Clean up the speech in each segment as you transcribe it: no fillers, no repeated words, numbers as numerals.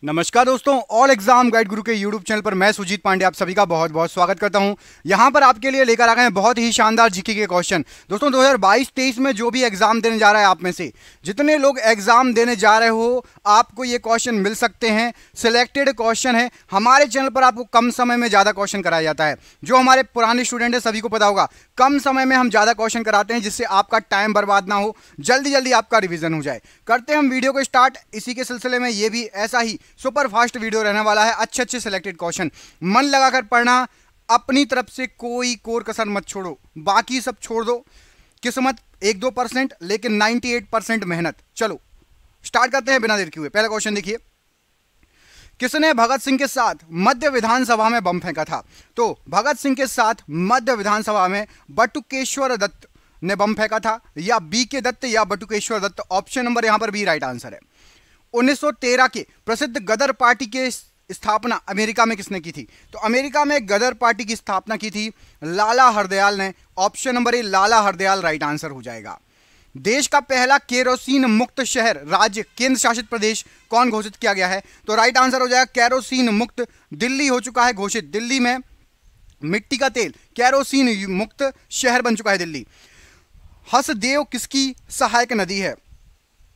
नमस्कार दोस्तों, all exam guide गुरु के यूट्यूब चैनल पर मैं सुजीत पांडे आप सभी का बहुत बहुत स्वागत करता हूं। यहां पर आपके लिए लेकर आ गए हैं बहुत ही शानदार जीके के क्वेश्चन। दोस्तों 2022-23 में जो भी एग्जाम देने जा रहा है, आप में से जितने लोग एग्जाम देने जा रहे हो, आपको ये क्वेश्चन मिल सकते हैं। सिलेक्टेड क्वेश्चन है। हमारे चैनल पर आपको कम समय में ज़्यादा क्वेश्चन कराया जाता है। जो हमारे पुराने स्टूडेंट है सभी को पता होगा, कम समय में हम ज़्यादा क्वेश्चन कराते हैं जिससे आपका टाइम बर्बाद ना हो, जल्दी जल्दी आपका रिविजन हो जाए। करते हैं हम वीडियो को स्टार्ट। इसी के सिलसिले में ये भी ऐसा ही सुपर फास्ट वीडियो रहने वाला है। अच्छे अच्छे सिलेक्टेड क्वेश्चन, मन लगाकर पढ़ना, अपनी तरफ से कोई कोर कसर मत छोड़ो, बाकी सब छोड़ दो। किस्मत 1-2% लेकिन 98% मेहनत। चलो स्टार्ट करते हैं बिना देर किए हुए। पहला क्वेश्चन देखिए, किसने भगत सिंह के साथ मध्य विधानसभा में बम फेंका था? तो भगत सिंह के साथ मध्य विधानसभा में बटुकेश्वर दत्त ने बम फेंका था, या बी के दत्त या बटुकेश्वर दत्त। ऑप्शन नंबर यहां पर बी राइट आंसर है। 1913 के प्रसिद्ध गदर पार्टी के स्थापना अमेरिका में किसने की थी? तो अमेरिका में गदर पार्टी की स्थापना की थी लाला हरदयाल ने। ऑप्शन नंबर ए लाला हरदयाल राइट आंसर हो जाएगा। देश का पहला केरोसिन मुक्त शहर, राज्य, केंद्र शासित प्रदेश कौन घोषित किया गया है? तो राइट आंसर हो जाएगा केरोसिन मुक्त दिल्ली हो चुका है घोषित। दिल्ली में मिट्टी का तेल केरोसिन मुक्त शहर बन चुका है दिल्ली। हसदेव किसकी सहायक नदी है?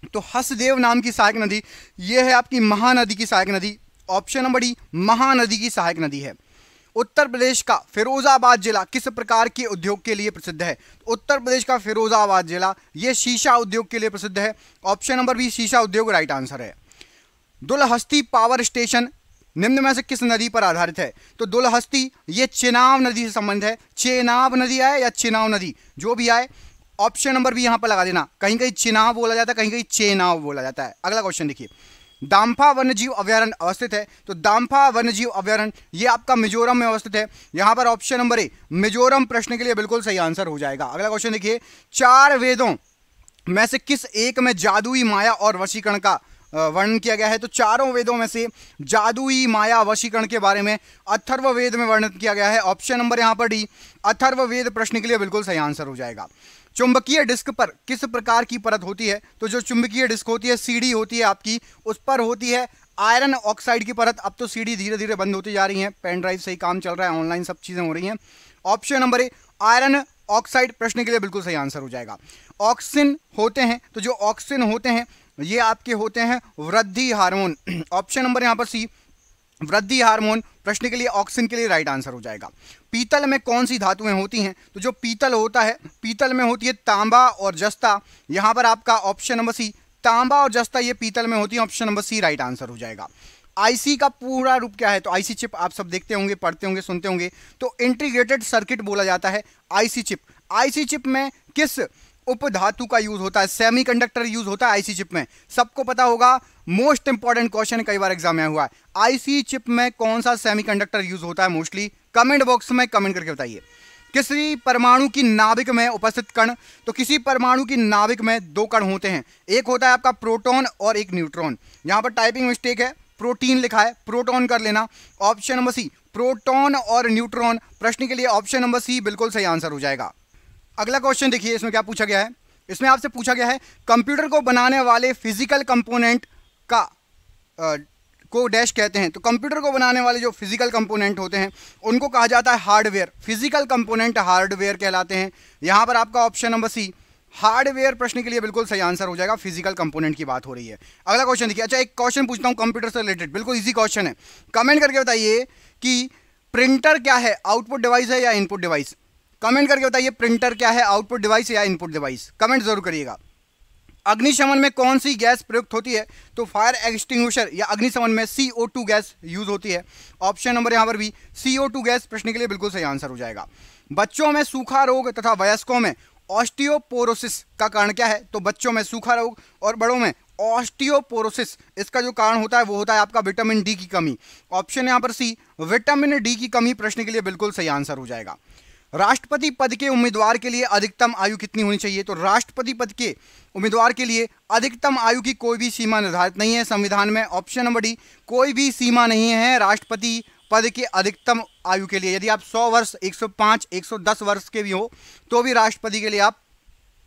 तो हसदेव नाम की सहायक नदी यह है आपकी महानदी की सहायक नदी। ऑप्शन नंबर डी महानदी की सहायक नदी है। उत्तर प्रदेश का फिरोजाबाद जिला किस प्रकार के उद्योग के लिए प्रसिद्ध है? उत्तर प्रदेश का फिरोजाबाद जिला यह शीशा उद्योग के लिए प्रसिद्ध है। ऑप्शन नंबर बी शीशा उद्योग राइट आंसर है। दुलहस्ती पावर स्टेशन निम्न में से किस नदी पर आधारित है? तो दुलहस्ती ये चेनाब नदी से संबंध है। चेनाब नदी आए या चेनाब नदी, जो भी आए ऑप्शन नंबर भी यहां पर लगा देना। कहीं कहीं चिनाब बोला जाता है, कहीं कहीं चेनाब बोला जाता है। अगला क्वेश्चन देखिए, दाम्फा वन्यजीव अभयारण्य अवस्थित है? तो दाम्फा वन्यजीव अभयारण्य ये आपका मिजोरम में अवस्थित है। यहां पर ऑप्शन नंबर ए मिजोरम प्रश्न के लिए बिल्कुल सही आंसर हो जाएगा। अगला क्वेश्चन देखिए, चार वेदों में से किस एक में जादुई माया और वशीकरण का वर्णन किया गया है? तो चारों वेदों में से जादुई माया वशीकरण के बारे में अथर्ववेद में वर्णन किया गया है। ऑप्शन नंबर यहां पर डी अथर्ववेद प्रश्न के लिए बिल्कुल सही आंसर हो जाएगा। चुंबकीय डिस्क पर किस प्रकार की परत होती है? तो जो चुंबकीय डिस्क होती है, सीडी होती है आपकी, उस पर होती है आयरन ऑक्साइड की परत। अब तो सीडी धीरे धीरे बंद होती जा रही है, पेन ड्राइव से ही काम चल रहा है, ऑनलाइन सब चीजें हो रही हैं। ऑप्शन नंबर ए आयरन ऑक्साइड प्रश्न के लिए बिल्कुल सही आंसर हो जाएगा। ऑक्सिन होते हैं, तो जो ऑक्सिन होते हैं ये आपके होते हैं वृद्धि हार्मोन। ऑप्शन नंबर यहां पर सी वृद्धि हार्मोन प्रश्न के लिए ऑक्सिन के लिए राइट आंसर हो जाएगा। पीतल में कौन सी धातुएं होती हैं? तो जो पीतल होता है, पीतल में होती है तांबा और जस्ता। यहां पर आपका ऑप्शन नंबर सी तांबा और जस्ता ये पीतल में होती है। Option number C right answer हो जाएगा। आईसी का पूरा रूप क्या है? तो आईसी चिप आप सब देखते होंगे, पढ़ते होंगे, सुनते होंगे, तो इंटीग्रेटेड सर्किट बोला जाता है आईसी चिप। आईसी चिप में किस उप धातु का यूज होता है? सेमीकंडक्टर यूज होता है आईसी चिप में, सबको पता होगा। मोस्ट इंपॉर्टेंट क्वेश्चन कई बार एग्जाम में हुआ है। आईसी चिप में कौन सा सेमीकंडक्टर यूज होता है मोस्टली? कमेंट बॉक्स में कमेंट करके बताइए। किसी परमाणु की नाभिक में उपस्थित कण, तो किसी परमाणु की नाभिक में दो कण होते हैं, एक होता है आपका प्रोटॉन और एक न्यूट्रॉन। यहां पर टाइपिंग मिस्टेक है, प्रोटीन लिखा है, प्रोटॉन कर लेना। ऑप्शन नंबर सी प्रोटॉन और न्यूट्रॉन प्रश्न के लिए ऑप्शन नंबर सी बिल्कुल सही आंसर हो जाएगा। अगला क्वेश्चन देखिए, इसमें क्या पूछा गया है? इसमें आपसे पूछा गया है कंप्यूटर को बनाने वाले फिजिकल कंपोनेंट का को डैश कहते हैं। तो कंप्यूटर को बनाने वाले जो फिजिकल कंपोनेंट होते हैं उनको कहा जाता है हार्डवेयर। फिजिकल कंपोनेंट हार्डवेयर कहलाते हैं। यहां पर आपका ऑप्शन नंबर सी हार्डवेयर प्रश्न के लिए बिल्कुल सही आंसर हो जाएगा। फिजिकल कंपोनेंट की बात हो रही है। अगला क्वेश्चन देखिए। अच्छा, एक क्वेश्चन पूछता हूं कंप्यूटर से रिलेटेड, बिल्कुल इजी क्वेश्चन है। कमेंट करके बताइए कि प्रिंटर क्या है, आउटपुट डिवाइस है या इनपुट डिवाइस? कमेंट करके बताइए प्रिंटर क्या है, आउटपुट डिवाइस या इनपुट डिवाइस? कमेंट जरूर करिएगा। अग्निशमन में कौन सी गैस प्रयुक्त होती है? तो फायर एक्सटिंग्विशर या अग्निशमन में CO2 गैस यूज होती है। ऑप्शन नंबर यहां पर भी CO2 गैस प्रश्न के लिए बिल्कुल सही आंसर हो जाएगा। बच्चों में सूखा रोग तथा वयस्कों में ऑस्टियोपोरोसिस का कारण क्या है? तो बच्चों में सूखा रोग और बड़ों में ऑस्टियोपोरोसिस, इसका जो कारण होता है वो होता है आपका विटामिन डी की कमी। ऑप्शन यहां पर सी विटामिन डी की कमी प्रश्न के लिए बिल्कुल सही आंसर हो जाएगा। राष्ट्रपति पद के उम्मीदवार के लिए अधिकतम आयु कितनी होनी चाहिए? तो राष्ट्रपति पद के उम्मीदवार के लिए अधिकतम आयु की कोई भी सीमा निर्धारित नहीं है संविधान में। ऑप्शन नंबर डी कोई भी सीमा नहीं है राष्ट्रपति पद के अधिकतम आयु के लिए। यदि आप 100 वर्ष, 105, 110 वर्ष के भी हो तो भी राष्ट्रपति के लिए आप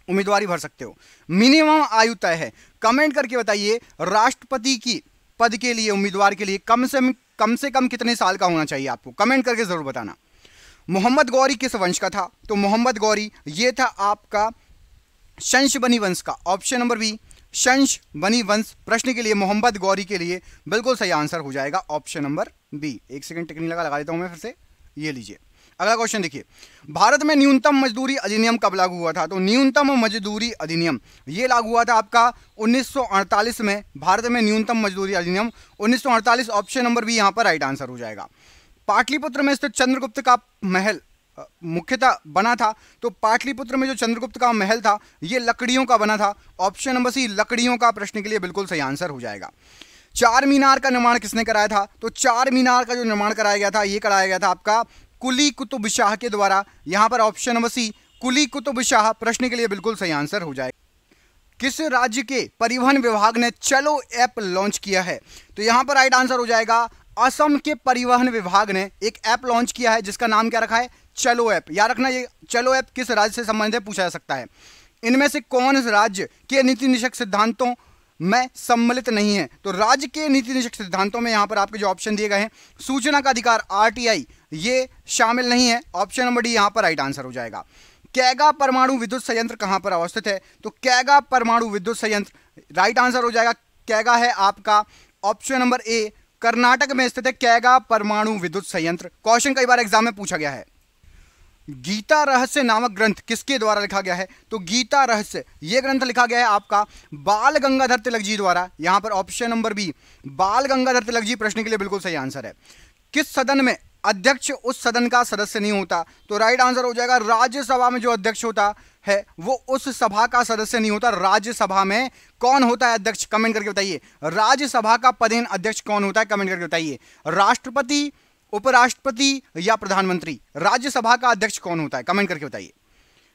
उम्मीदवारी भर सकते हो। मिनिमम आयु तय है। कमेंट करके बताइए राष्ट्रपति की पद के लिए, उम्मीदवार के लिए कम से कम कितने साल का होना चाहिए? आपको कमेंट करके जरूर बताना। मोहम्मद गौरी किस वंश का था? तो मोहम्मद गौरी ये था आपका शंश बनी वंश का। ऑप्शन नंबर बी, शंश बनी वंश प्रश्न के लिए मोहम्मद गौरी के लिए बिल्कुल सही आंसर हो जाएगा ऑप्शन नंबर बी। एक सेकंड टेक्निक लगा देता हूं मैं फिर से। ये लीजिए अगला क्वेश्चन देखिए, भारत में न्यूनतम मजदूरी अधिनियम कब लागू हुआ था? तो न्यूनतम मजदूरी अधिनियम ये लागू हुआ था आपका 1948 में। भारत में न्यूनतम मजदूरी अधिनियम 1948, ऑप्शन नंबर बी यहां पर राइट आंसर हो जाएगा। पाटलिपुत्र में स्थित चंद्रगुप्त का महल मुख्यतः बना था, तो पाटलिपुत्र में जो चंद्रगुप्त का महल था ये लकड़ियों का बना था। ऑप्शन नंबर सी लकड़ियों का प्रश्न के लिए बिल्कुल सही आंसर हो जाएगा। चार मीनार का निर्माण किसने कराया था? तो चार मीनार का जो निर्माण कराया गया था ये कराया गया था आपका कुली कुतुब शाह के द्वारा। यहां पर ऑप्शन नंबर सी कुली कुतुब शाह प्रश्न के लिए बिल्कुल सही आंसर हो जाएगा। किस राज्य के परिवहन विभाग ने चलो ऐप लॉन्च किया है? तो यहां पर राइट आंसर हो जाएगा असम के परिवहन विभाग ने एक ऐप लॉन्च किया है जिसका नाम क्या रखा है? चलो ऐप। याद रखना ये चलो ऐप किस राज्य से संबंधित है पूछा जा सकता है। इनमें से कौन इस राज्य के नीति निषेध सिद्धांतों में सम्मिलित नहीं है? तो राज्य के नीति निषेध सिद्धांतों में यहां पर आपके जो ऑप्शन दिए गए हैं सूचना का अधिकार आरटीआई ये शामिल नहीं है। ऑप्शन नंबर डी यहां पर राइट आंसर हो जाएगा। कैगा परमाणु विद्युत संयंत्र कहां पर अवस्थित है? तो कैगा परमाणु विद्युत संयंत्र राइट आंसर हो जाएगा। कैगा है आपका ऑप्शन नंबर ए कर्नाटक में स्थित है कैगा परमाणु विद्युत संयंत्र। क्वेश्चन कई बार एग्जाम में पूछा गया है। गीता रहस्य नामक ग्रंथ किसके द्वारा लिखा गया है? तो गीता रहस्य यह ग्रंथ लिखा गया है आपका बाल गंगाधर तिलक जी द्वारा। यहां पर ऑप्शन नंबर बी बाल गंगाधर तिलक जी प्रश्न के लिए बिल्कुल सही आंसर है। किस सदन में अध्यक्ष उस सदन का सदस्य नहीं होता? तो राइट आंसर हो जाएगा राज्यसभा में जो अध्यक्ष होता है वो उस सभा का सदस्य नहीं होता। राज्यसभा में कौन होता है अध्यक्ष? कमेंट करके बताइए। राज्यसभा का पदेन अध्यक्ष कौन होता है? कमेंट करके बताइए। राष्ट्रपति, उपराष्ट्रपति या प्रधानमंत्री? राज्यसभा का अध्यक्ष कौन होता है? कमेंट करके बताइए।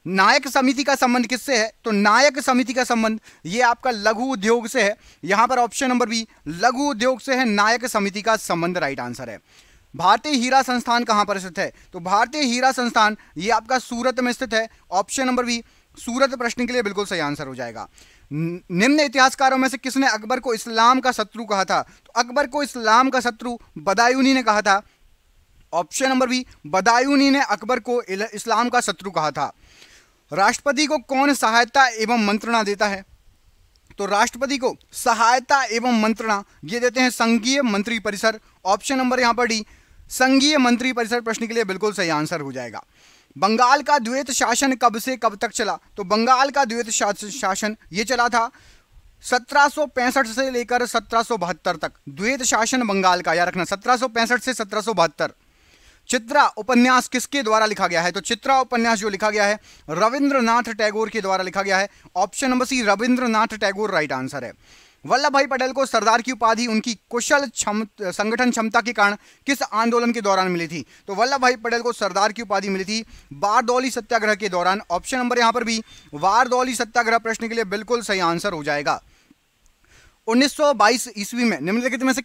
नायक समिति का संबंध किससे है? तो नायक समिति का संबंध ये आपका लघु उद्योग से है। यहां पर ऑप्शन नंबर बी लघु उद्योग से है नायक समिति का संबंध राइट आंसर है। भारतीय हीरा संस्थान कहां पर स्थित है? तो भारतीय हीरा संस्थान ये आपका सूरत में स्थित है। ऑप्शन नंबर बी सूरत प्रश्न के लिए बिल्कुल सही आंसर हो जाएगा। निम्न इतिहासकारों में से किसने अकबर को इस्लाम का शत्रु कहा था? तो अकबर को इस्लाम का शत्रु बदायूनी ने कहा था। ऑप्शन नंबर बी बदायूनी ने अकबर को इस्लाम का शत्रु कहा था। राष्ट्रपति को कौन सहायता एवं मंत्रणा देता है? तो राष्ट्रपति को सहायता एवं मंत्रणा ये देते हैं संघीय मंत्री परिषद। ऑप्शन नंबर यहां पर डी संघीय मंत्री परिषद प्रश्न के लिए बिल्कुल सही आंसर हो जाएगा। बंगाल का द्वैत शासन कब से कब तक चला? तो बंगाल का द्वैत शासन ये चला था 1765 से लेकर 1772 तक। द्वैत शासन बंगाल का याद रखना 1765 से 1772। चित्रा उपन्यास किसके द्वारा लिखा गया है? तो चित्रा उपन्यास जो लिखा गया है रविंद्रनाथ टैगोर के द्वारा लिखा गया है। Option number C Rabindranath Tagore right answer है। वल्लभ भाई पटेल को सरदार की उपाधि उनकी कुशल संगठन क्षमता के कारण किस आंदोलन के दौरान मिली थी? तो वल्लभ भाई पटेल को सरदार की उपाधि मिली थी बारदौली सत्याग्रह के दौरान। ऑप्शन नंबर यहां पर भी बारदौली सत्याग्रह प्रश्न के लिए बिल्कुल सही आंसर हो जाएगा। 1922 ईस्वी में निम्नलिखित में से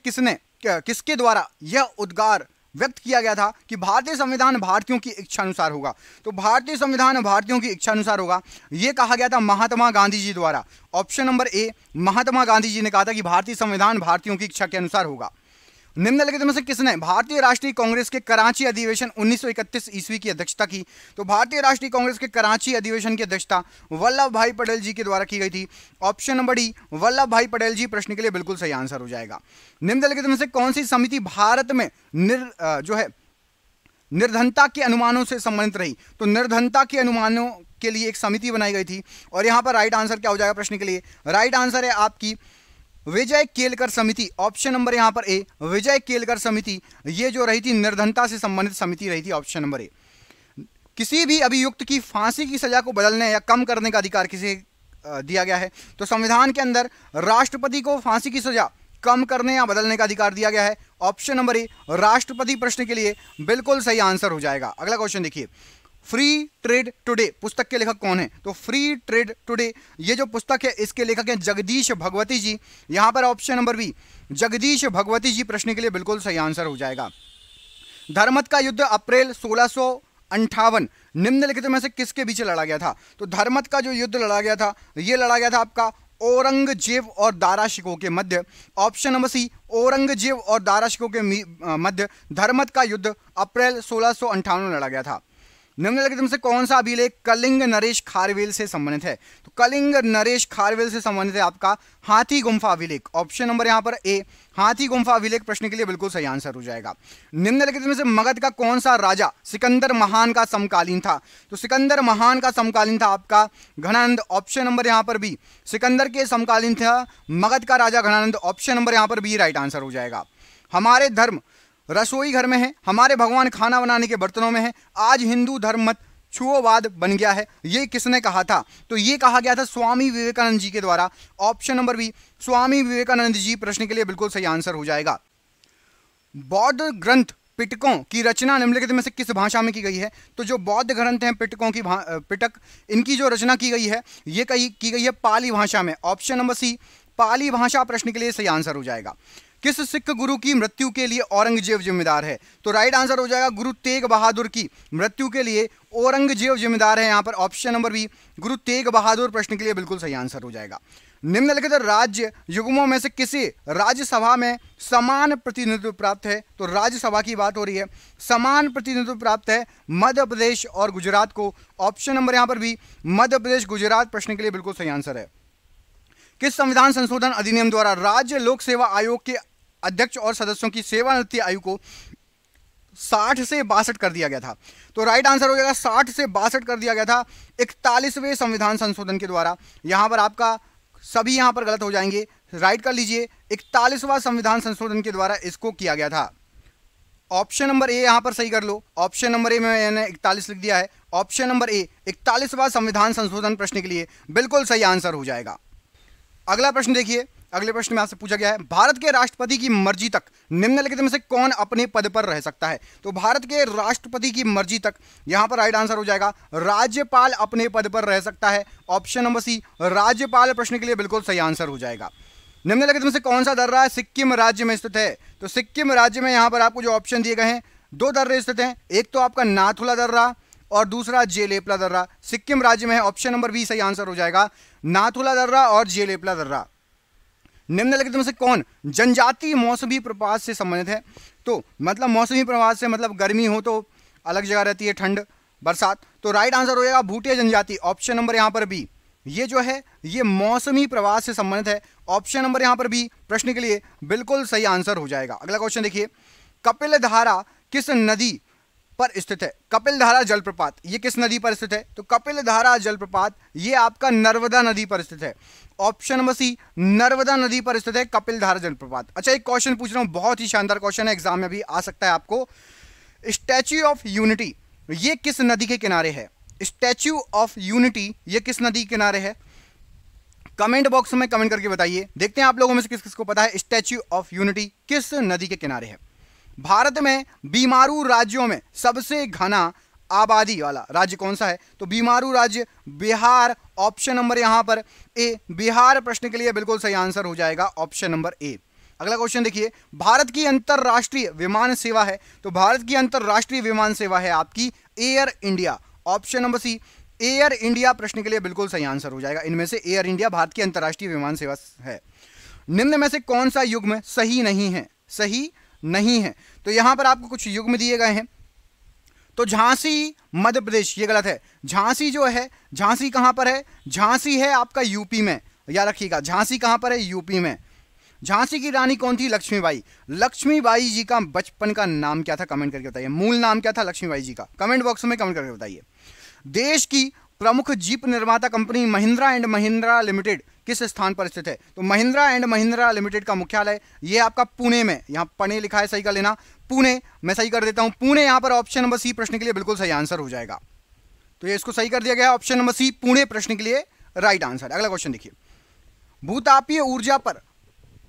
किसके द्वारा यह उद्गार व्यक्त किया गया था कि भारतीय संविधान भारतीयों की इच्छा अनुसार होगा? तो भारतीय संविधान भारतीयों की इच्छा अनुसार होगा यह कहा गया था महात्मा गांधी जी द्वारा। ऑप्शन नंबर ए महात्मा गांधी जी ने कहा था कि भारतीय संविधान भारतीयों की इच्छा के अनुसार होगा। निम्नलिखित में से किसने भारतीय राष्ट्रीय कांग्रेस के कराची अधिवेशन 1931 ईस्वी की अध्यक्षता की? तो भारतीय राष्ट्रीय कांग्रेस के कराची अधिवेशन की अध्यक्षता वल्लभ भाई पटेल जी के द्वारा की गई थी। ऑप्शन नंबर डी वल्लभ भाई पटेल जी प्रश्न के लिए बिल्कुल सही आंसर हो जाएगा। निम्नलिखित में से कौन सी समिति भारत में निर्धनता के अनुमानों से संबंधित रही? तो निर्धनता के अनुमानों के लिए एक समिति बनाई गई थी और यहां पर राइट आंसर क्या हो जाएगा प्रश्न के लिए? राइट आंसर है आपकी विजय केलकर समिति। ऑप्शन नंबर यहां पर ए विजय केलकर समिति ये जो रही थी निर्धनता से संबंधित समिति रही थी। ऑप्शन नंबर ए। किसी भी अभियुक्त की फांसी की सजा को बदलने या कम करने का अधिकार किसे दिया गया है? तो संविधान के अंदर राष्ट्रपति को फांसी की सजा कम करने या बदलने का अधिकार दिया गया है। ऑप्शन नंबर ए राष्ट्रपति प्रश्न के लिए बिल्कुल सही आंसर हो जाएगा। अगला क्वेश्चन देखिए, फ्री ट्रेड टुडे पुस्तक के लेखक कौन है? तो फ्री ट्रेड टुडे ये जो पुस्तक है इसके लेखक हैं जगदीश भगवती जी। यहां पर option number B Jagdish Bhagwati ji प्रश्न के लिए बिल्कुल सही आंसर हो जाएगा। धर्मत का युद्ध अप्रैल 1658 निम्नलिखित में से किसके बीच लड़ा गया था? तो धर्मत का जो युद्ध लड़ा गया था ये लड़ा गया था आपका औरंगजेब और दारा शिकोह के मध्य, ऑप्शन नंबर सी औरंगजेब और दारा शिकोह के मध्य धर्मत का युद्ध अप्रैल 1658 में लड़ा गया था। निम्नलिखित में से कौन सा अभिलेख कलिंग नरेश खारवेल से संबंधित है? तो कलिंग नरेश खारवेल से संबंधित है आपका हाथी गुम्फा अभिलेख। ऑप्शन नंबर यहां पर ए हाथी गुम्फा अभिलेख प्रश्न के लिए बिल्कुल सही आंसर हो जाएगा। निम्नलिखित में से मगध का कौन सा राजा सिकंदर महान का समकालीन था? तो सिकंदर महान का समकालीन था आपका घनानंद। ऑप्शन नंबर यहां पर बी सिकंदर के समकालीन था मगध का राजा घनानंद। ऑप्शन नंबर यहां पर बी राइट आंसर हो जाएगा। हमारे धर्म रसोई घर में है, हमारे भगवान खाना बनाने के बर्तनों में है, आज हिंदू धर्म मत छुओवाद बन गया है, ये किसने कहा था? तो ये कहा गया था स्वामी विवेकानंद जी के द्वारा। Option number B Swami Vivekananda ji प्रश्न के लिए बिल्कुल सही आंसर हो जाएगा। बौद्ध ग्रंथ पिटकों की रचना निम्नलिखित में से किस भाषा में की गई है? तो जो बौद्ध ग्रंथ हैं पिटकों की पिटक, इनकी जो रचना की गई है ये की गई है पाली भाषा में। ऑप्शन नंबर सी पाली भाषा प्रश्न के लिए सही आंसर हो जाएगा। किस सिख गुरु की मृत्यु के लिए औरंगजेब जिम्मेदार है? तो राइट आंसर हो जाएगा गुरु तेग बहादुर की मृत्यु के लिए औरंगजेब जिम्मेदार है यहाँ पर। Option number B Guru Tegh Bahadur प्रश्न के लिए बिल्कुल सही आंसर हो जाएगा। निम्नलिखित राज्य युग्मों में से किसे राज्यसभा में समान प्रतिनिधित्व प्राप्त है? तो राज्यसभा की बात हो रही है, समान प्रतिनिधित्व प्राप्त है मध्य प्रदेश और गुजरात को। ऑप्शन नंबर यहाँ पर भी मध्य प्रदेश गुजरात प्रश्न के लिए बिल्कुल सही आंसर है। किस संविधान संशोधन अधिनियम द्वारा राज्य लोक सेवा आयोग के अध्यक्ष और सदस्यों की सेवानिवृत्ति आयु को 60 से 62 कर दिया गया था? तो राइट आंसर हो जाएगा 60 से 62 कर दिया गया था 41वें संविधान संशोधन के द्वारा। यहां पर आपका सभी यहां पर गलत हो जाएंगे, राइट कर लीजिए। 41वां संविधान संशोधन के द्वारा इसको किया गया था। ऑप्शन नंबर ए यहां पर सही कर लो। ऑप्शन नंबर ए में मैंने 41 लिख दिया है। ऑप्शन नंबर ए 41वां संविधान संशोधन प्रश्न के लिए बिल्कुल सही आंसर हो जाएगा। अगला प्रश्न देखिए, अगले प्रश्न में आपसे पूछा गया है भारत के राष्ट्रपति की मर्जी तक निम्नलिखित में से कौन अपने पद पर रह सकता है? तो भारत के राष्ट्रपति की मर्जी तक यहां पर राइट आंसर हो जाएगा राज्यपाल अपने पद पर रह सकता है। ऑप्शन नंबर सी राज्यपाल प्रश्न के लिए बिल्कुल सही आंसर हो जाएगा। निम्नलिखित में से कौन सा दर्रा सिक्किम राज्य में स्थित है? तो सिक्किम राज्य में यहां पर आपको जो ऑप्शन दिए गए हैं दो दर्रे स्थित हैं, एक तो आपका नाथुला दर्रा और दूसरा जेलेपला दर्रा सिक्किम राज्य में है। ऑप्शन नंबर बी सही आंसर हो जाएगा नाथुला दर्रा और जेलेपला दर्रा। निम्नलिखित में से कौन जनजातीय मौसमी प्रवाह से संबंधित है? तो मतलब मौसमी प्रवाह से मतलब गर्मी हो तो अलग जगह रहती है, ठंड बरसात, तो राइट आंसर हो जाएगा भूटिया जनजाति। ऑप्शन नंबर यहां पर बी ये जो है ये मौसमी प्रवाह से संबंधित है। ऑप्शन नंबर यहां पर बी प्रश्न के लिए बिल्कुल सही आंसर हो जाएगा। अगला क्वेश्चन देखिए, कपिल धारा किस नदी पर स्थित है? कपिल धारा जलप्रपात ये किस नदी पर स्थित है? तो कपिल धारा जलप्रपात ये आपका नर्मदा नदी पर स्थित है। ऑप्शन नंबर सी नर्मदा नदी पर स्थित है कपिल धारा जलप्रपात। अच्छा एक क्वेश्चन पूछ रहा हूं, बहुत ही शानदार क्वेश्चन है, एग्जाम में भी आ सकता है आपको। स्टैच्यू ऑफ यूनिटी ये किस नदी के किनारे है? स्टैच्यू ऑफ यूनिटी ये किस नदी के किनारे है? कमेंट बॉक्स में कमेंट करके बताइए, देखते हैं आप लोगों में से किस किस को पता है स्टैच्यू ऑफ यूनिटी किस नदी के किनारे है। भारत में बीमारू राज्यों में सबसे घना आबादी वाला राज्य कौन सा है? तो बीमारू राज्य बिहार। ऑप्शन नंबर यहां पर ए बिहार प्रश्न के लिए बिल्कुल सही आंसर हो जाएगा ऑप्शन नंबर ए। अगला क्वेश्चन देखिए, भारत की अंतरराष्ट्रीय विमान सेवा है, तो भारत की अंतरराष्ट्रीय विमान सेवा है आपकी Air India. Option number C Air India प्रश्न के लिए बिल्कुल सही आंसर हो जाएगा। इनमें से एयर इंडिया भारत की अंतरराष्ट्रीय विमान सेवा है। निम्न में से कौन सा युग्म सही नहीं है? सही नहीं है, तो यहां पर आपको कुछ युग्म दिए गए हैं। तो झांसी मध्य प्रदेश ये गलत है। झांसी जो है झांसी कहां पर है? झांसी है आपका यूपी में, याद रखिएगा झांसी कहां पर है? यूपी में। झांसी की रानी कौन थी? लक्ष्मीबाई। लक्ष्मीबाई जी का बचपन का नाम क्या था? कमेंट करके बताइए, मूल नाम क्या था लक्ष्मीबाई जी का? कमेंट बॉक्स में कमेंट करके बताइए। देश की प्रमुख जीप निर्माता company Mahindra and Mahindra limited किस स्थान पर स्थित है? तो महिंद्रा एंड महिंद्रा लिमिटेड का मुख्यालय ये आपका पुणे में, यहां पुणे लिखा है, सही कर लेना, पुणे, मैं सही कर देता हूं पुणे। यहां पर ऑप्शन नंबर सी प्रश्न के लिए बिल्कुल सही आंसर हो जाएगा। तो ये इसको सही कर दिया गया, ऑप्शन नंबर सी पुणे प्रश्न के लिए राइट आंसर। अगला क्वेश्चन देखिए, भूतापीय ऊर्जा पर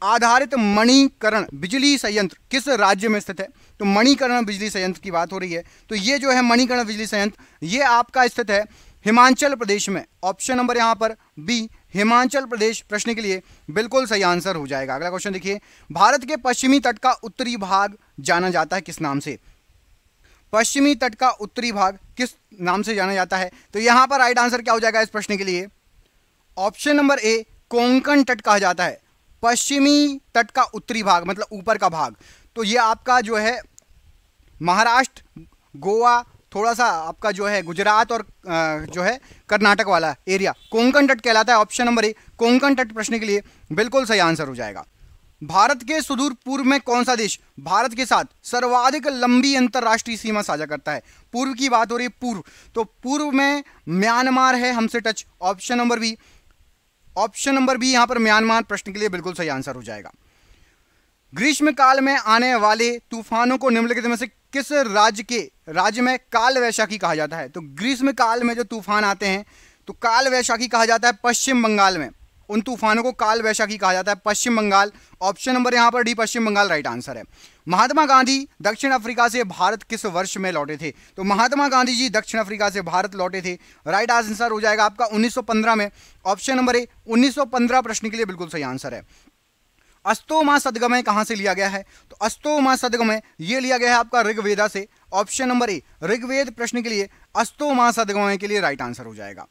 आधारित मणिकरण बिजली संयंत्र किस राज्य में स्थित है? तो मणिकरण बिजली संयंत्र की बात हो रही है, तो ये जो है मणिकरण बिजली संयंत्र ये आपका स्थित है हिमाचल प्रदेश में। ऑप्शन नंबर यहां पर बी हिमाचल प्रदेश प्रश्न के लिए बिल्कुल सही आंसर हो जाएगा। अगला क्वेश्चन देखिए, भारत के पश्चिमी तट का उत्तरी भाग जाना जाता है किस नाम से? पश्चिमी तट का उत्तरी भाग किस नाम से जाना जाता है? तो यहां पर राइट आंसर क्या हो जाएगा इस प्रश्न के लिए? ऑप्शन नंबर ए कोंकण तट कहा जाता है। पश्चिमी तट का उत्तरी भाग मतलब ऊपर का भाग, तो ये आपका जो है महाराष्ट्र, गोवा, थोड़ा सा आपका जो है गुजरात और जो है कर्नाटक वाला एरिया कोंकण तट कहलाता है। ऑप्शन नंबर ए कोंकण तट प्रश्न के लिए बिल्कुल सही आंसर हो जाएगा। भारत के सुदूर पूर्व में कौन सा देश भारत के साथ सर्वाधिक लंबी अंतरराष्ट्रीय सीमा साझा करता है? पूर्व की बात हो रही है, पूर्व, तो पूर्व में म्यांमार है हमसे touch. Option number B, option number B यहां पर म्यांमार प्रश्न के लिए बिल्कुल सही आंसर हो जाएगा। ग्रीष्म काल में आने वाले तूफानों को निम्नलिखित में से किस राज्य में काल वैशाखी कहा जाता है? तो ग्रीष्म काल में जो तूफान आते हैं तो काल वैशाखी कहा जाता है पश्चिम बंगाल में, उन तूफानों को काल वैशाखी कहा जाता है पश्चिम बंगाल। ऑप्शन नंबर यहां पर डी पश्चिम बंगाल राइट आंसर है। महात्मा गांधी दक्षिण अफ्रीका से भारत किस वर्ष में लौटे थे? तो महात्मा गांधी जी दक्षिण अफ्रीका से भारत लौटे थे, राइट आंसर हो जाएगा आपका 1915 में। ऑप्शन नंबर ए 1915 प्रश्न के लिए बिल्कुल सही आंसर है। अस्तोमा सदगमय कहां से लिया गया है? तो अस्तोमा सदगमय ये लिया गया है आपका ऋग्वेदा से। ऑप्शन नंबर ए ऋग्वेद प्रश्न के लिए अस्तोमा सदगमय के लिए राइट आंसर हो जाएगा।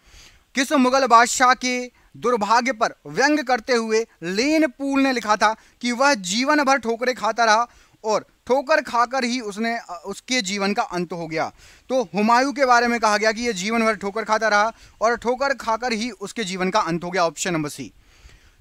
किस मुगल बादशाह के दुर्भाग्य पर व्यंग करते हुए लेन पूल ने लिखा था कि वह जीवन भर ठोकरें खाता रहा और ठोकर खाकर ही उसके जीवन का अंत हो गया? तो हुमायूं के बारे में कहा गया कि यह जीवन भर ठोकर खाता रहा और ठोकर खाकर ही उसके जीवन का अंत हो गया। Option number C.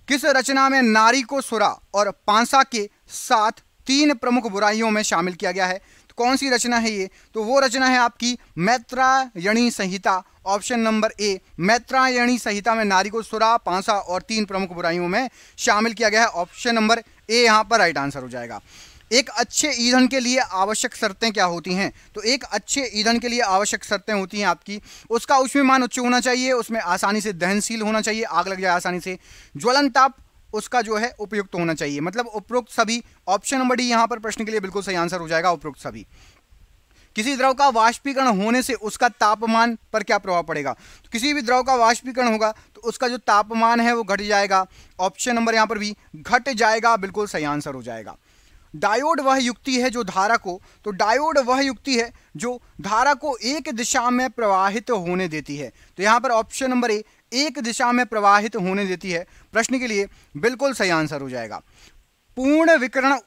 किस रचना में नारी को सुरा और पांसा के साथ 3 प्रमुख बुराइयों में शामिल किया गया है? तो कौन सी रचना है ये? तो वो रचना है आपकी मैत्रायणी संहिता। ऑप्शन नंबर ए मैत्रायणी संहिता में नारी को सुरा, पांसा और 3 प्रमुख बुराइयों में शामिल किया गया है। ऑप्शन नंबर ए यहां पर राइट आंसर हो जाएगा। एक अच्छे ईंधन के लिए आवश्यक शर्तें क्या होती हैं? तो एक अच्छे ईंधन के लिए आवश्यक शर्तें होती हैं आपकी, उसका ऊष्मीयमान उच्च होना चाहिए, उसमें आसानी से दहनशील होना चाहिए, आग लग जाए आसानी से, ज्वलन ताप उसका जो है उपयुक्त होना चाहिए, मतलब उपरोक्त सभी। ऑप्शन नंबर डी यहां पर प्रश्न के लिए बिल्कुल सही आंसर हो जाएगा, उपरोक्त सभी। किसी द्रव का वाष्पीकरण होने से उसका तापमान पर क्या प्रभाव पड़ेगा? तो किसी भी द्रव का वाष्पीकरण होगा तो उसका जो तापमान है वो घट जाएगा। ऑप्शन नंबर यहां पर भी घट जाएगा, बिल्कुल सही आंसर हो जाएगा। डायोड वह युक्ति है जो धारा को, तो डायोड वह युक्ति है जो धारा को एक दिशा में प्रवाहित होने देती है। तो यहां पर ऑप्शन नंबर ए एक दिशा में प्रवाहित होने देती है प्रश्न के लिए बिल्कुल सही आंसर हो जाएगा। पूर्ण विकिरण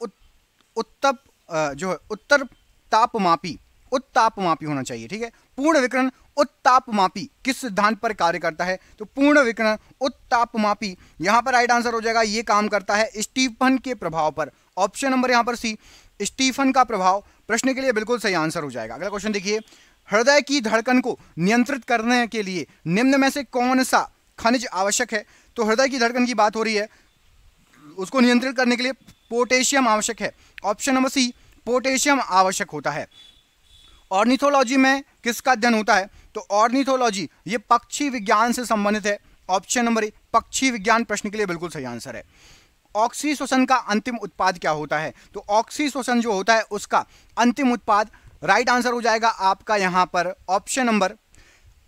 उत्तप जो है उत्तापमापी होना चाहिए, ठीक है। पूर्ण विकिरण उत्तापमापी किस सिद्धांत पर कार्य करता है? तो पूर्ण विकिरण उत्तापमापी यहां पर राइट आंसर हो जाएगा, ये काम करता है स्टीफन के प्रभाव पर। ऑप्शन नंबर यहां पर सी स्टीफन का प्रभाव प्रश्न के लिए बिल्कुल सही आंसर हो जाएगा। अगला क्वेश्चन देखिए, हृदय की धड़कन को नियंत्रित करने के लिए निम्न में से कौन सा खनिज आवश्यक है? तो हृदय की धड़कन की बात हो रही है, उसको नियंत्रित करने के लिए पोटेशियम आवश्यक है। ऑप्शन नंबर सी पोटेशियम आवश्यक होता है। ऑर्निथोलॉजी में किसका अध्ययन होता है? तो ऑर्निथोलॉजी ये पक्षी विज्ञान से संबंधित है। ऑप्शन नंबर ए पक्षी विज्ञान प्रश्न के लिए बिल्कुल सही आंसर है। ऑक्सीशोषण का अंतिम उत्पाद क्या होता है? तो ऑक्सीशोषण जो होता है उसका अंतिम उत्पाद राइट आंसर हो जाएगा आपका यहां पर option number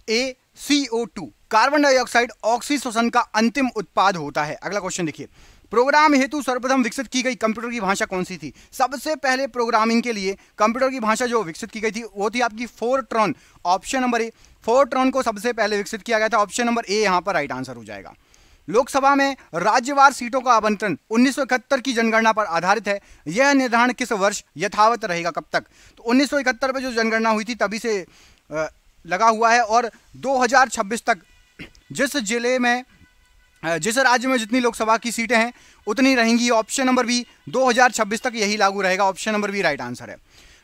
A CO2 carbon dioxide ऑक्सीशोषण का अंतिम उत्पाद होता है। अगला क्वेश्चन देखिए, प्रोग्राम हेतु सर्वप्रथम विकसित की गई कंप्यूटर की भाषा कौन सी थी? सबसे पहले प्रोग्रामिंग के लिए कंप्यूटर की भाषा जो विकसित की गई थी वो थी आपकी फोरट्रॉन। ऑप्शन नंबर ए फोरट्रॉन को सबसे पहले विकसित किया गया था। ऑप्शन नंबर ए यहां पर राइट आंसर हो जाएगा। लोकसभा में राज्यवार सीटों का आवंटन 1971 की जनगणना पर आधारित है। यह निर्धारण किस वर्ष यथावत रहेगा, कब तक? तो 1971 में जो जनगणना हुई थी तभी से लगा हुआ है और 2026 तक जिस जिले में जिस राज्य में जितनी लोकसभा की सीटें हैं उतनी रहेंगी। ऑप्शन नंबर बी 2026 तक यही लागू रहेगा। Option number B right answer है।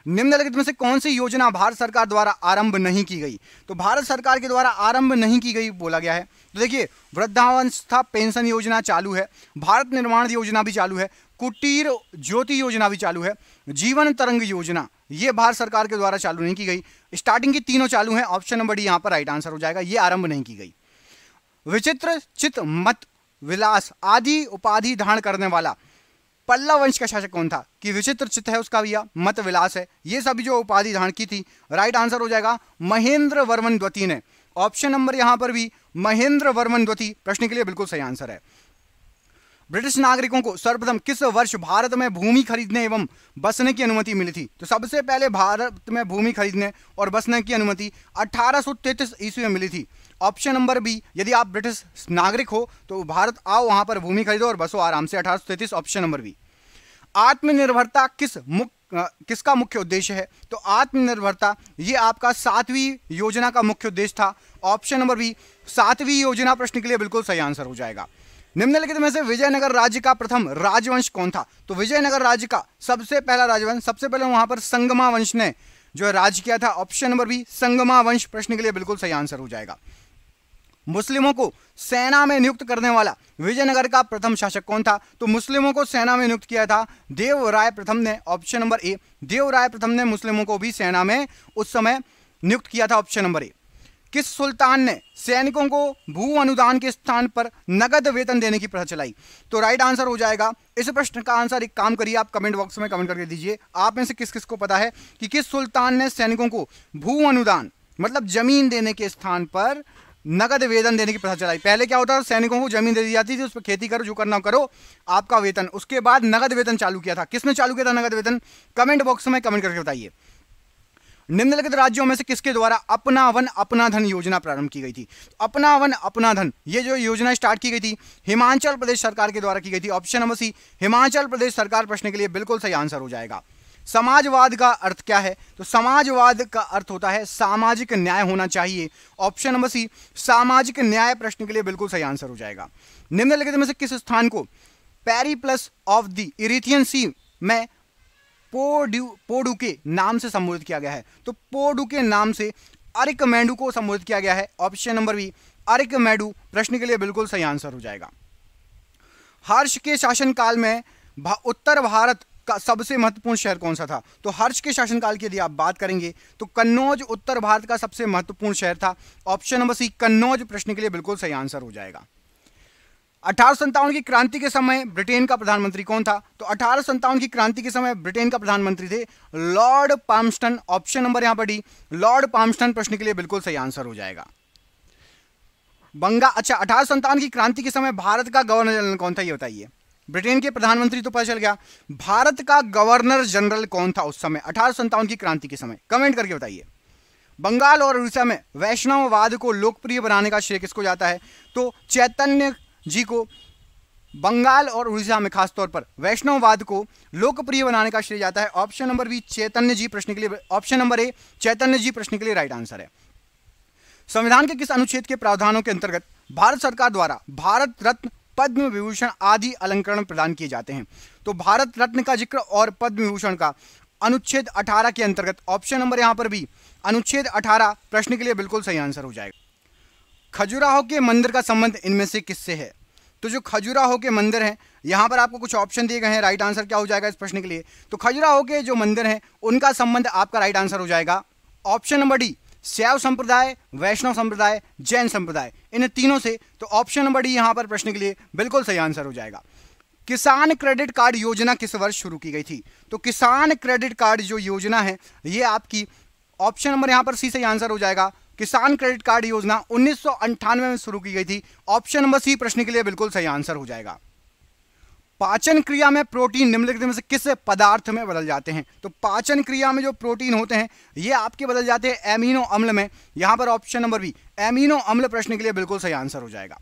निम्नलिखित में से कौन सी योजना भारत सरकार द्वारा आरंभ नहीं की गई? तो भारत सरकार के द्वारा आरंभ नहीं की गई बोला गया है। तो देखिए, वृद्धावस्था पेंशन योजना चालू है, भारत निर्माण योजना भी चालू है, कुटीर ज्योति योजना भी चालू है, जीवन तरंग योजना ये भारत सरकार के द्वारा चालू नहीं की गई। स्टार्टिंग की तीनों चालू हैं। ऑप्शन नंबर डी यहां पर राइट आंसर हो जाएगा, ये आरंभ नहीं की गई। विचित्र चित मत विलास आदि उपाधि धारण करने वाला पल्लव वंश का शासक कौन था? कि विचित्र चित्त है उसका भैया, मत विलास है, ये सभी जो उपाधि धारण की थी राइट आंसर हो जाएगा महेंद्र वर्मन द्वितीय ने। ऑप्शन नंबर यहां पर भी महेंद्र वर्मन द्वितीय प्रश्न के लिए बिल्कुल सही आंसर है। ब्रिटिश नागरिकों को सर्वप्रथम किस वर्ष भारत में भूमि खरीदने एवं बसने की अनुमति मिली थी? तो सबसे पहले भारत में भूमि खरीदने और बसने की अनुमति 1833 ईस्वी में मिली थी। ऑप्शन नंबर बी, यदि आप ब्रिटिश नागरिक हो तो भारत आओ, वहां पर भूमि खरीदो और बसो आराम से, 1833 ऑप्शन नंबर बी। आत्मनिर्भरता किसका मुख्य उद्देश्य है? तो आत्मनिर्भरता ये आपका 7वीं योजना का मुख्य उद्देश्य था, ऑप्शन नंबर बी 7वीं योजना प्रश्न के लिए बिल्कुल सही आंसर हो जाएगा। निम्नलिखित में से विजयनगर राज्य का प्रथम राजवंश कौन था? तो विजयनगर राज्य का सबसे पहला राजवंश, सबसे पहले वहां पर संगमा वंश ने जो है राज किया था, ऑप्शन नंबर बी संगमा वंश प्रश्न के लिए बिल्कुल सही आंसर हो जाएगा। मुस्लिमों को सेना में नियुक्त करने वाला विजयनगर का प्रथम शासक कौन था? तो मुस्लिमों को सेना में नियुक्त किया था देवराय प्रथम ने, ऑप्शन नंबर ए देवराय प्रथम ने मुस्लिमों को भी सेना में उस समय नियुक्त किया था, ऑप्शन नंबर ए। किस सुल्तान ने सैनिकों को भू अनुदान के स्थान पर नगद वेतन देने की प्रथा चलाई? तो राइट आंसर हो जाएगा इस प्रश्न का आंसर, एक काम करिए आप कमेंट बॉक्स में कमेंट करके दीजिए, आप में से किस किस को पता है कि किस सुल्तान ने सैनिकों को भू अनुदान मतलब जमीन देने के स्थान पर नगद वेतन देने की प्रथा चलाई। पहले क्या होता था, सैनिकों को जमीन दे दी जाती थी, उस पर खेती करो, जो करना करो, आपका वेतन। उसके बाद नगद वेतन चालू किया था। किसने चालू किया था नगद वेतन? कमेंट बॉक्स में कमेंट करके बताइए। निम्नलिखित राज्यों में से किसके द्वारा अपना वन अपना धन योजना प्रारंभ की गई थी? अपना वन अपना धन ये जो योजना स्टार्ट की गई थी हिमाचल प्रदेश सरकार के द्वारा की गई थी, ऑप्शन नंबर सी हिमाचल प्रदेश सरकार प्रश्न के लिए बिल्कुल सही आंसर हो जाएगा। समाजवाद का अर्थ क्या है? तो समाजवाद का अर्थ होता है सामाजिक न्याय होना चाहिए, ऑप्शन नंबर सी सामाजिक न्याय प्रश्न के लिए बिल्कुल सही आंसर हो जाएगा। निम्नलिखित में से किस स्थान को पेरिप्लस ऑफ द इरिथियन सी में पोडू के नाम से संबोधित किया गया है? तो पोडू के नाम से अरिकमेडु को संबोधित किया गया है, ऑप्शन नंबर बी अरिकमेडु प्रश्न के लिए बिल्कुल सही आंसर हो जाएगा। हर्ष के शासनकाल में उत्तर भारत का सबसे महत्वपूर्ण शहर कौन सा था? तो हर्ष के शासनकाल की यदि आप बात करेंगे तो कन्नौज उत्तर भारत का सबसे महत्वपूर्ण शहर था, ऑप्शन नंबर सी कन्नौज प्रश्न के लिए बिल्कुल सही आंसर हो जाएगा। 1857 की क्रांति के समय ब्रिटेन का प्रधानमंत्री कौन था? तो 1857 की क्रांति के समय ब्रिटेन का प्रधानमंत्री थे लॉर्ड पाल्मस्टन, ऑप्शन नंबर यहां पर डी लॉर्ड पाल्मस्टन प्रश्न के लिए बिल्कुल सही आंसर हो जाएगा। 1857 की क्रांति के समय भारत का गवर्नर जनरल कौन था, ये बताइए। ब्रिटेन के प्रधानमंत्री तो पता चल गया, भारत का गवर्नर जनरल कौन था उस समय 1857 की क्रांति के समय? कमेंट करके बताइए। बंगाल और उड़ीसा में वैष्णववाद को लोकप्रिय बनाने का श्रेय किसको जाता है? तो चैतन्य जी को बंगाल और उड़ीसा में खासतौर पर वैष्णववाद को लोकप्रिय बनाने का श्रेय जाता है, option number B Chaitanya ji प्रश्न के लिए, ऑप्शन नंबर ए चैतन्य जी प्रश्न के लिए राइट आंसर है। संविधान के किस अनुच्छेद के प्रावधानों के अंतर्गत भारत सरकार द्वारा भारत रत्न पद्म विभूषण आदि अलंकरण प्रदान किए जाते हैं? तो भारत रत्न का जिक्र और पद्म विभूषण का अनुच्छेद 18 के अंतर्गत, ऑप्शन नंबर यहां पर भी अनुच्छेद 18 प्रश्न के लिए बिल्कुल सही आंसर हो जाएगा। खजुराहो के मंदिर का संबंध इनमें से किससे है? तो जो खजुराहो के मंदिर हैं, यहां पर आपको कुछ ऑप्शन दिए गए हैं, राइट आंसर क्या हो जाएगा इस प्रश्न के लिए? तो खजुराहो के जो मंदिर हैं उनका संबंध आपका राइट आंसर हो जाएगा, ऑप्शन नंबर डी शैव संप्रदाय, वैष्णव संप्रदाय, जैन संप्रदाय, इन तीनों से। तो ऑप्शन नंबर डी यहां पर प्रश्न के लिए बिल्कुल सही आंसर हो जाएगा। किसान क्रेडिट कार्ड योजना किस वर्ष शुरू की गई थी? तो किसान क्रेडिट कार्ड जो योजना है ये आपकी ऑप्शन नंबर यहां पर सी सही आंसर हो जाएगा। किसान क्रेडिट कार्ड योजना 1998 में शुरू की गई थी, ऑप्शन नंबर सी प्रश्न के लिए बिल्कुल सही आंसर हो जाएगा। पाचन क्रिया में प्रोटीन निम्नलिखित में से किस पदार्थ में बदल जाते हैं? तो पाचन क्रिया में जो प्रोटीन होते हैं ये आपके बदल जाते हैं एमिनो अम्ल में, यहां पर ऑप्शन नंबर बी एमिनो अम्ल प्रश्न के लिए बिल्कुल सही आंसर हो जाएगा।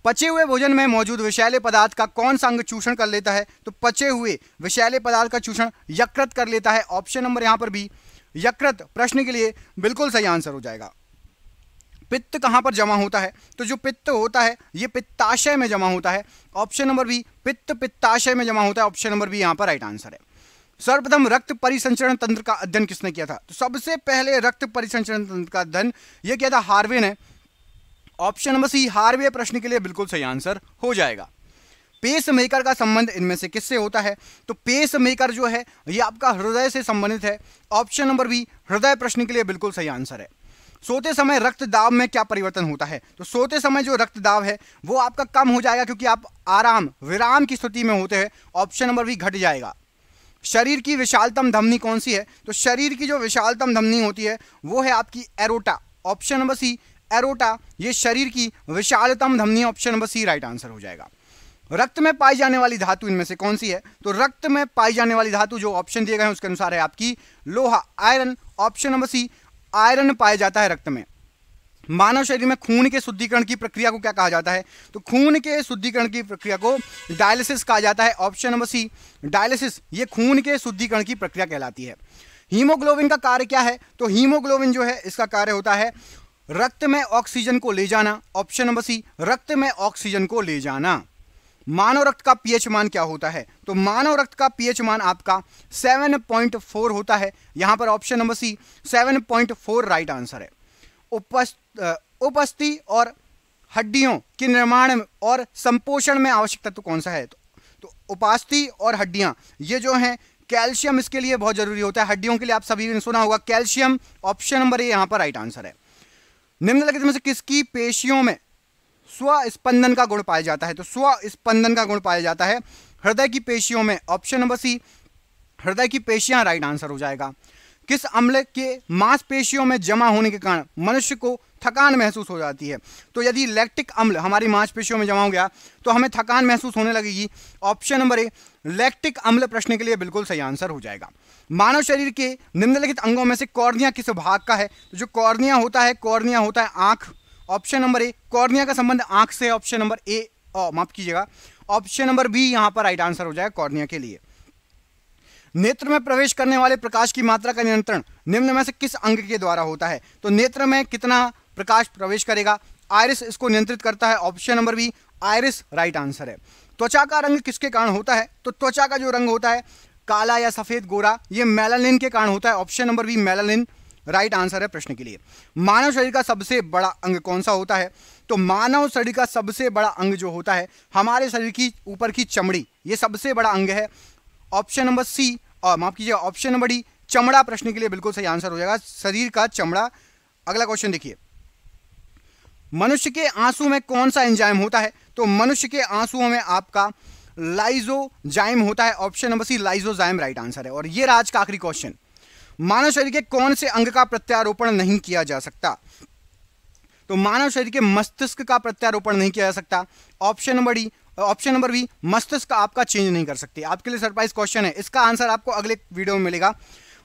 पचे हुए भोजन में मौजूद विषैले पदार्थ का कौन सा अंग चूषण कर लेता है? तो पचे हुए विषैले पदार्थ का चूषण यकृत कर लेता है, ऑप्शन नंबर यहां पर बी यकृत प्रश्न के लिए बिल्कुल सही आंसर हो जाएगा। पित्त कहां पर जमा होता है? तो जो पित्त होता है ये पित्ताशय में जमा होता है, ऑप्शन नंबर बी पित्त पित्ताशय में जमा होता है, ऑप्शन नंबर बी यहां पर राइट आंसर है। सर्वप्रथम रक्त परिसंचरण तंत्र का अध्ययन किसने किया था? तो सबसे पहले रक्त परिसंचरण तंत्र का अध्ययन यह किया था हार्वे ने, ऑप्शन नंबर सी हार्वे प्रश्न के लिए बिल्कुल सही आंसर हो जाएगा। पेस मेकर का संबंध इनमें से किससे होता है? तो पेस मेकर जो है ये आपका हृदय से संबंधित है, ऑप्शन नंबर बी हृदय प्रश्न के लिए बिल्कुल सही आंसर है। सोते समय रक्त दाब में क्या परिवर्तन होता है? तो सोते समय जो रक्त दाब है वो आपका कम हो जाएगा क्योंकि आप आराम विराम की स्थिति में होते हैं, ऑप्शन नंबर बी घट जाएगा। शरीर की विशालतम धमनी कौन सी है? तो शरीर की जो विशालतम धमनी होती है वो है आपकी aorta, option number C aorta ये शरीर की विशालतम धमनी, option number C right answer हो जाएगा। रक्त में पाई जाने वाली धातु इनमें से कौन सी है? तो रक्त में पाई जाने वाली धातु जो ऑप्शन दिए गए हैं उसके अनुसार है आपकी लोहा, iron, option number C iron पाया जाता है रक्त में। मानव शरीर में खून के शुद्धिकरण की प्रक्रिया को क्या कहा जाता है? तो खून के शुद्धिकरण की प्रक्रिया को डायलिसिस कहा जाता है। ऑप्शन नंबर सी डायलिसिस, ये खून के शुद्धिकरण की प्रक्रिया कहलाती है। हीमोग्लोबिन का कार्य क्या है? तो हीमोग्लोबिन जो है इसका कार्य होता है रक्त में ऑक्सीजन को ले जाना। ऑप्शन नंबर सी रक्त में ऑक्सीजन को ले जाना। मानव रक्त का पीएच मान क्या होता है? तो मानव रक्त का पीएच मान आपका 7.4 होता है। यहां पर option number C 7.4 right answer है। उपस्थि और हड्डियों के निर्माण और संपोषण में आवश्यक तत्व कौन सा है? तो उपास्थि और हड्डियां ये जो हैं, कैल्शियम इसके लिए बहुत जरूरी होता है। हड्डियों के लिए आप सभी ने सुना होगा कैल्शियम। ऑप्शन नंबर ए यहां पर राइट आंसर है। निम्नलिखित में से किसकी पेशियों में स्वस्पंदन का गुण पाया जाता है? तो स्वस्पंदन का गुण पाया जाता है हृदय की पेशियों में। ऑप्शन नंबर सी हृदय की पेशियां राइट आंसर हो जाएगा। किस अम्ल के मांसपेशियों में जमा होने के कारण मनुष्य को थकान महसूस हो जाती है? तो यदि लैक्टिक अम्ल हमारी मांसपेशियों में जमा हो गया तो हमें थकान महसूस होने लगेगी। ऑप्शन नंबर ए लैक्टिक अम्ल प्रश्न के लिए बिल्कुल सही आंसर हो जाएगा। मानव शरीर के निम्नलिखित अंगों में से कॉर्निया किस भाग का है? तो जो कॉर्निया होता है आंख। ऑप्शन नंबर ए कॉर्निया का संबंध आंख से। ऑप्शन नंबर ए माफ कीजिएगा, ऑप्शन नंबर बी यहां पर राइट आंसर हो जाएगा कॉर्निया के लिए। नेत्र में प्रवेश करने वाले प्रकाश की मात्रा का नियंत्रण निम्न में से किस अंग के द्वारा होता है? तो नेत्र में कितना प्रकाश प्रवेश करेगा? आयरिस इसको नियंत्रित करता है। Option number B iris right answer है। त्वचा का रंग किसके कारण होता है? तो त्वचा का जो रंग होता है काला या सफेद गोरा, ये मेलानिन के कारण होता है। Option number B melanin right answer है प्रश्न के लिए। मानव शरीर का सबसे बड़ा अंग कौन सा होता है? तो मानव शरीर का सबसे बड़ा अंग जो होता है हमारे शरीर की ऊपर की चमड़ी, ये सबसे बड़ा अंग है। ऑप्शन नंबर सी माफ कीजिए ऑप्शन नंबर डी चमड़ा प्रश्न के लिए बिल्कुल सही आंसर हो जाएगा, शरीर का चमड़ा। अगला क्वेश्चन देखिए, मनुष्य के आंसू में कौन सा एंजाइम होता है? तो मनुष्य के आंसुओं में आपका लाइजोजाइम होता है। Option number C lysozyme right answer है। और ये आज का आखिरी क्वेश्चन, मानव शरीर के कौन से अंग का प्रत्यारोपण नहीं किया जा सकता? तो मानव शरीर के मस्तिष्क का प्रत्यारोपण नहीं किया जा सकता। ऑप्शन नंबर बी मस्तिष्क का आपका चेंज नहीं कर सकते। आपके लिए सरप्राइज क्वेश्चन है, इसका आंसर आपको अगले वीडियो में मिलेगा।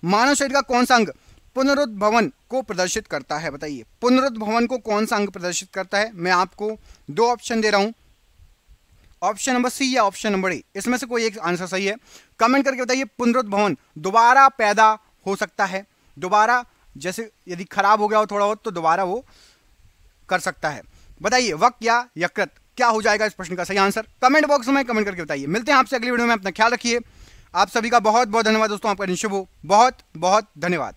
मानव शरीर का कौन सा अंग पुनरुद्भवन को प्रदर्शित करता है? बताइए पुनरुद्भवन को कौन सा अंग प्रदर्शित करता है? मैं आपको दो ऑप्शन दे रहा हूं, ऑप्शन नंबर सी या ऑप्शन नंबर ए, इसमें से कोई एक आंसर सही है। कमेंट करके बताइए। पुनरुद्भवन दोबारा पैदा हो सकता है, दोबारा जैसे यदि खराब हो गया हो थोड़ा बहुत तो दोबारा वो कर सकता है। बताइए वक्त या यकृत, क्या हो जाएगा इस प्रश्न का सही आंसर? कमेंट बॉक्स में कमेंट करके बताइए। मिलते हैं आपसे अगली वीडियो में, अपना ख्याल रखिए। आप सभी का बहुत बहुत धन्यवाद दोस्तों, आपका दिन शुभ हो। बहुत बहुत धन्यवाद।